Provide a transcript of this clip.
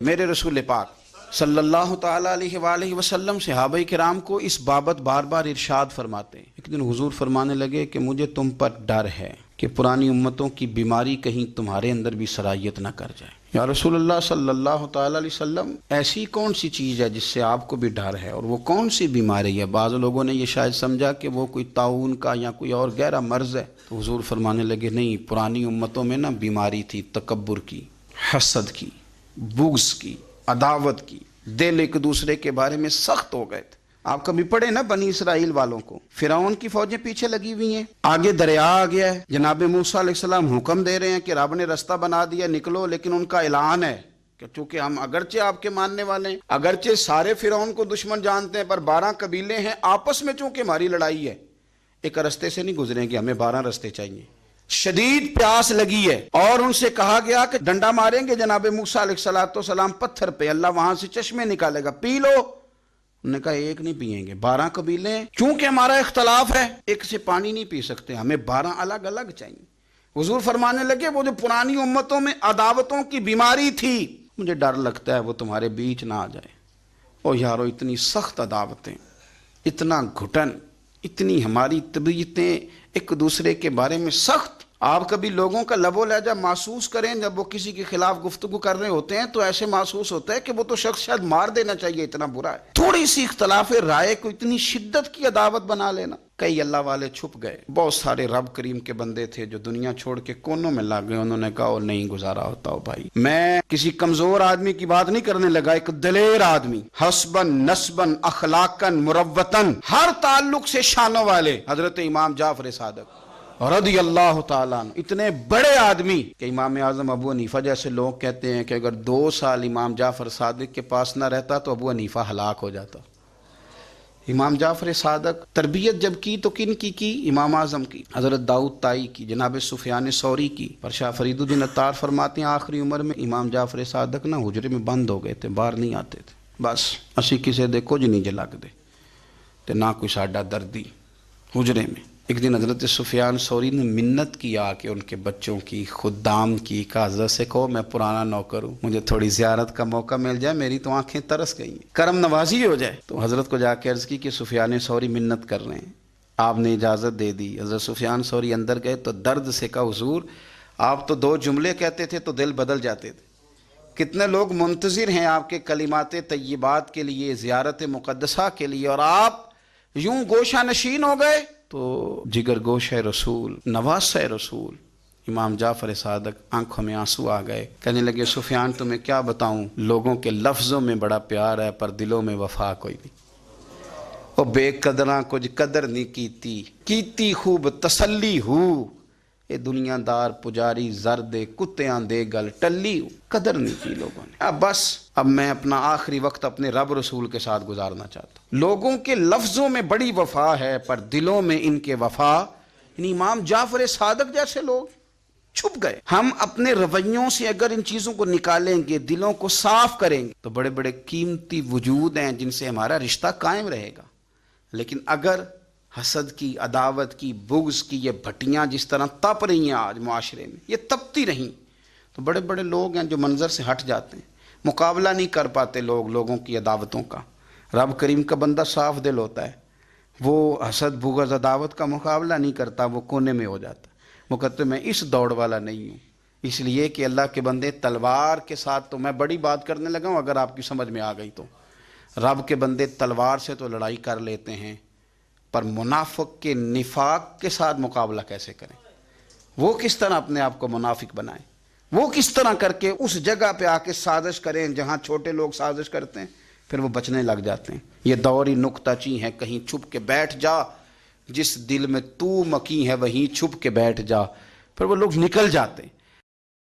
میرے رسول پاک صلی اللہ تعالیٰ علیہ وآلہ وسلم صحابہ کرام کو اس بابت بار بار ارشاد فرماتے ہیں۔ ایک دن حضور فرمانے لگے کہ مجھے تم پر ڈر ہے کہ پرانی امتوں کی بیماری کہیں تمہارے اندر بھی سرایت نہ کر جائے۔ یا رسول اللہ صلی اللہ تعالیٰ علیہ وسلم، ایسی کون سی چیز ہے جس سے آپ کو بھی ڈر ہے، اور وہ کون سی بیماری ہے؟ بعض لوگوں نے یہ شاید سمجھا کہ وہ کوئی طاعون کا یا کوئی اور گہرا مرض ہے، تو حضور فرمانے لگے نہیں، پرانی امتوں میں نا بیماری تھی تکبر کی، حسد کی، بغض کی، عداوت کی، دل ایک دوسرے کے بارے میں سخت ہو گئے تھے۔ آپ کبھی پڑھے نا بنی اسرائیل والوں کو، فرعون کی فوجیں پیچھے لگی ہوئی ہیں، آگے دریا آ گیا ہے، جناب موسیٰ علیہ السلام حکم دے رہے ہیں کہ رب نے رستہ بنا دیا، نکلو، لیکن ان کا اعلان ہے کہ چونکہ ہم اگرچہ آپ کے ماننے والے ہیں، اگرچہ سارے فرعون کو دشمن جانتے ہیں، پر 12 قبیلے ہیں، آپس میں چونکہ ہماری لڑائی ہے، ایک رستے سے نہیں گزریں گے، ہمیں 12 رستے چاہیے۔ شدید پیاس لگی ہے اور ان سے کہا گیا کہ ڈنڈا ماریں گے جناب موسیٰ علیہ السلام پتھر پہ، اللہ وہاں سے چشمے نکالے گا، پی لو۔ انہوں نے کہا ایک نہیں پئیں گے، 12 قبیلے ہیں، چونکہ ہمارا اختلاف ہے، ایک سے پانی نہیں پی سکتے، ہمیں 12 الگ الگ چاہیے۔ حضور فرمانے لگے وہ جو پرانی امتوں میں عداوتوں کی بیماری تھی، مجھے ڈر لگتا ہے وہ تمہارے بیچ نہ آ جائے۔ او یارو، اتنی سخت عداوتیں، اتنا گھٹن، اتنی ہماری طبیعتیں ایک دوسرے کے بارے میں سخت۔ آپ کبھی لوگوں کا لب و لہجہ محسوس کریں، جب وہ کسی کے خلاف گفتگو کر رہے ہوتے ہیں تو ایسے محسوس ہوتا ہے کہ وہ تو شخص شاید مار دینا چاہیے، اتنا برا ہے۔ تھوڑی سی اختلاف رائے کو اتنی شدت کی عداوت بنا لینا۔ کئی اللہ والے چھپ گئے، بہت سارے رب کریم کے بندے تھے جو دنیا چھوڑ کے کونوں میں لگ گئے، انہوں نے کہا وہ نہیں گزارا ہوتا ہو بھائی۔ میں کسی کمزور آدمی کی بات نہیں کرنے لگا، ایک دلیر آدمی، حسبن نسبن اخلاقن مروتن، ہر تعلق سے شانوں والے، حضرت امام جعفر صادق رضی اللہ تعالیٰ عنہ، اتنے بڑے آدمی کہ امام اعظم ابو حنیفہ جیسے لوگ کہتے ہیں کہ اگر 2 سال امام جعفر صادق کے پاس نہ رہتا تو ابو حنیفہ ہلاک ہو جاتا۔ امام جعفر صادق تربیت جب کی تو کن کی؟ امام اعظم کی، حضرت داؤد طائی کی، جناب سفیان ثوری کی۔ پر شاہ فرید الدین عطار فرماتے ہیں آخری عمر میں امام جعفر صادق نا حجرے میں بند ہو گئے تھے، باہر نہیں آتے تھے، بس اسی کسے دے کچھ نہیں جلگ دے تے نہ کوئی ساڈا دردی حجرے میں۔ ایک دن حضرت سفیان ثوری نے منت کیا کہ ان کے بچوں کی، خدام کی، کہ حضرت سے کہو میں پرانا نوکر ہوں، مجھے تھوڑی زیارت کا موقع مل جائے، میری تو آنکھیں ترس گئی ہیں، کرم نوازی ہو جائے۔ تو حضرت کو جا کے عرض کی کہ سفیان ثوری منت کر رہے ہیں، آپ نے اجازت دے دی۔ حضرت سفیان ثوری اندر گئے تو درد سے کہا حضور آپ تو 2 جملے کہتے تھے تو دل بدل جاتے تھے، کتنے لوگ منتظر ہیں آپ کے کلمات طیبات کے لیے، زیارت مقدسہ کے لیے، اور آپ یوں گوشہ نشین ہو گئے۔ تو جگر گوش ہے رسول، نواز ہے رسول، امام جعفر صادق آنکھوں میں آنسو آ گئے، کہنے لگے سفیان تمہیں کیا بتاؤں، لوگوں کے لفظوں میں بڑا پیار ہے پر دلوں میں وفا کوئی نہیں۔ او بے قدراں کچھ قدر نہیں کیتی خوب تسلی ہو، اے دنیا دار پجاری زرد کتیاں دے گل ٹلی، قدر نہیں کی لوگوں نے۔ اب میں اپنا آخری وقت اپنے رب رسول کے ساتھ گزارنا چاہتا ہوں۔ لوگوں کے لفظوں میں بڑی وفا ہے پر دلوں میں ان کے وفا، یعنی امام جعفر صادق جیسے لوگ چھپ گئے۔ ہم اپنے رویوں سے اگر ان چیزوں کو نکالیں گے، دلوں کو صاف کریں گے، تو بڑے بڑے قیمتی وجود ہیں جن سے ہمارا رشتہ قائم رہے گا۔ لیکن اگر حسد کی، عداوت کی، بغض کی یہ بھٹیاں جس طرح تپ رہی ہیں آج معاشرے میں، یہ تپتی رہیں تو بڑے بڑے لوگ ہیں جو منظر سے ہٹ جاتے ہیں، مقابلہ نہیں کر پاتے لوگوں کی عداوتوں کا۔ رب کریم کا بندہ صاف دل ہوتا ہے، وہ حسد بغض عداوت کا مقابلہ نہیں کرتا، وہ کونے میں ہو جاتا۔ وہ کہتے میں اس دوڑ والا نہیں ہوں، اس لیے کہ اللہ کے بندے تلوار کے ساتھ، تو میں بڑی بات کرنے لگا ہوں اگر آپ کی سمجھ میں آ گئی تو، رب کے بندے تلوار سے تو لڑائی کر لیتے ہیں، پر منافق کے نفاق کے ساتھ مقابلہ کیسے کریں؟ وہ کس طرح اپنے آپ کو منافق بنائیں؟ وہ کس طرح کر کے اس جگہ پہ آ کے سازش کریں جہاں چھوٹے لوگ سازش کرتے ہیں، پھر وہ بچنے لگ جاتے ہیں۔ یہ دوری نکتہ چی ہے، کہیں چھپ کے بیٹھ جا، جس دل میں تو مکی ہے وہیں چھپ کے بیٹھ جا، پھر وہ لوگ نکل جاتے ہیں۔